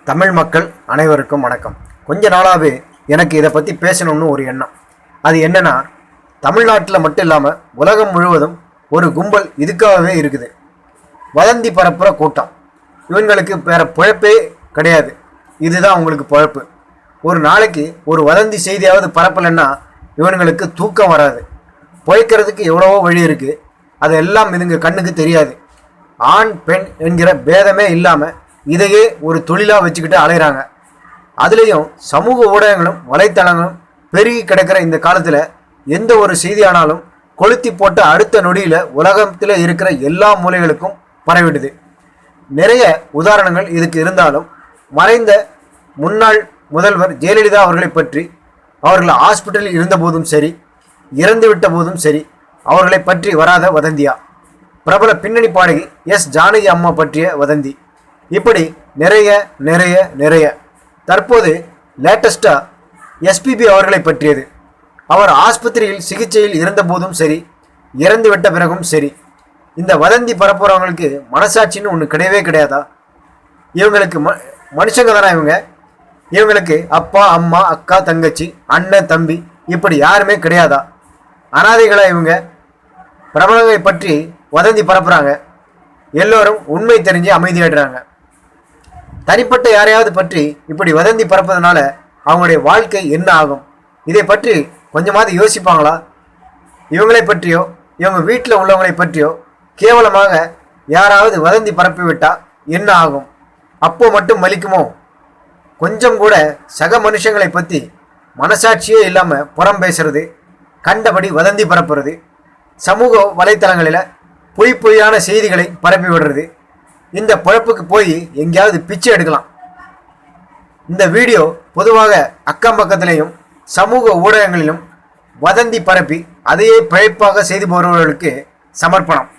தமிழ் மக்கள் அனைவருக்கும் வணக்கம். கொஞ்ச நாளாகவே எனக்கு இதை பற்றி பேசணும்னு ஒரு எண்ணம். அது என்னன்னா, தமிழ்நாட்டில் மட்டும் இல்லாமல் உலகம் முழுவதும் ஒரு கும்பல் இதுக்காகவே இருக்குது. வதந்தி பரப்புகிற கூட்டம். இவங்களுக்கு வேற பிழப்பே கிடையாது. இதுதான் அவங்களுக்கு பிழப்பு. ஒரு நாளைக்கு ஒரு வதந்தி செய்தியாவது பரப்பலைன்னா இவங்களுக்கு தூக்கம் வராது. பிழைக்கிறதுக்கு எவ்வளவோ வழி இருக்குது. அதெல்லாம் இதுங்க கண்ணுக்கு தெரியாது. ஆண் பெண் என்கிற பேதமே இல்லாமல் இதையே ஒரு தொழிலாக வச்சுக்கிட்டு அலைகிறாங்க. அதுலேயும் சமூக ஊடகங்களும் வலைத்தளங்களும் பெருகி கிடக்கிற இந்த காலத்தில் எந்த ஒரு செய்தியானாலும் கொளுத்தி போட்ட அடுத்த நொடியில் உலகத்தில் இருக்கிற எல்லா மூலைகளுக்கும் பரவிடுது. நிறைய உதாரணங்கள் இதுக்கு இருந்தாலும் மறைந்த முன்னாள் முதல்வர் ஜெயலலிதா அவர்களை பற்றி, அவர்கள் ஹாஸ்பிட்டலில் இருந்தபோதும் சரி, இறந்துவிட்ட போதும் சரி, அவர்களை பற்றி வராத வதந்தியா? பிரபல பின்னணி பாடகி எஸ் ஜானகி அம்மா பற்றிய வதந்தி, இப்படி நிறைய நிறைய நிறைய. தற்போது லேட்டஸ்டாக எஸ்பிபி அவர்களை பற்றியது. அவர் ஆஸ்பத்திரியில் சிகிச்சையில் இருந்தபோதும் சரி, இறந்து விட்ட பிறகும் சரி, இந்த வதந்தி பரப்புறவங்களுக்கு மனசாட்சின்னு ஒன்று கிடையவே கிடையாதா? இவங்களுக்கு மனுஷங்க தானே இவங்களுக்கு அப்பா அம்மா அக்கா தங்கச்சி அண்ணன் தம்பி இப்படி யாருமே கிடையாதா? அனாதைகளா இவங்க? பிரபலங்களை பற்றி வதந்தி பரப்புறாங்க. எல்லோரும் உண்மை தெரிஞ்சு அமைதியாடுறாங்க. தனிப்பட்ட யாரையாவது பற்றி இப்படி வதந்தி பரப்பதுனால அவங்களுடைய வாழ்க்கை என்ன ஆகும்? இதை பற்றி கொஞ்சமாவது யோசிப்பாங்களா? இவங்களை பற்றியோ இவங்க வீட்டில் உள்ளவங்களை பற்றியோ கேவலமாக யாராவது வதந்தி பரப்பிவிட்டா என்ன ஆகும்? அப்போ மட்டும் மலிக்குமோ? கொஞ்சம் கூட சக மனுஷங்களை பற்றி மனசாட்சியே இல்லாமல் புறம் பேசுறது, கண்டபடி வதந்தி பரப்புறது, சமூக வலைத்தளங்களில் பொய்யான செய்திகளை பரப்பி விடுறது, இந்த பொழப்புக்கு போய் எங்கேயாவது பிச்சை எடுக்கலாம். இந்த வீடியோ பொதுவாக அக்கம் பக்கத்திலையும் சமூக ஊடகங்களிலும் வதந்தி பரப்பி அதையே பிழைப்பாக செய்து போகிறவர்களுக்கு சமர்ப்பணம்.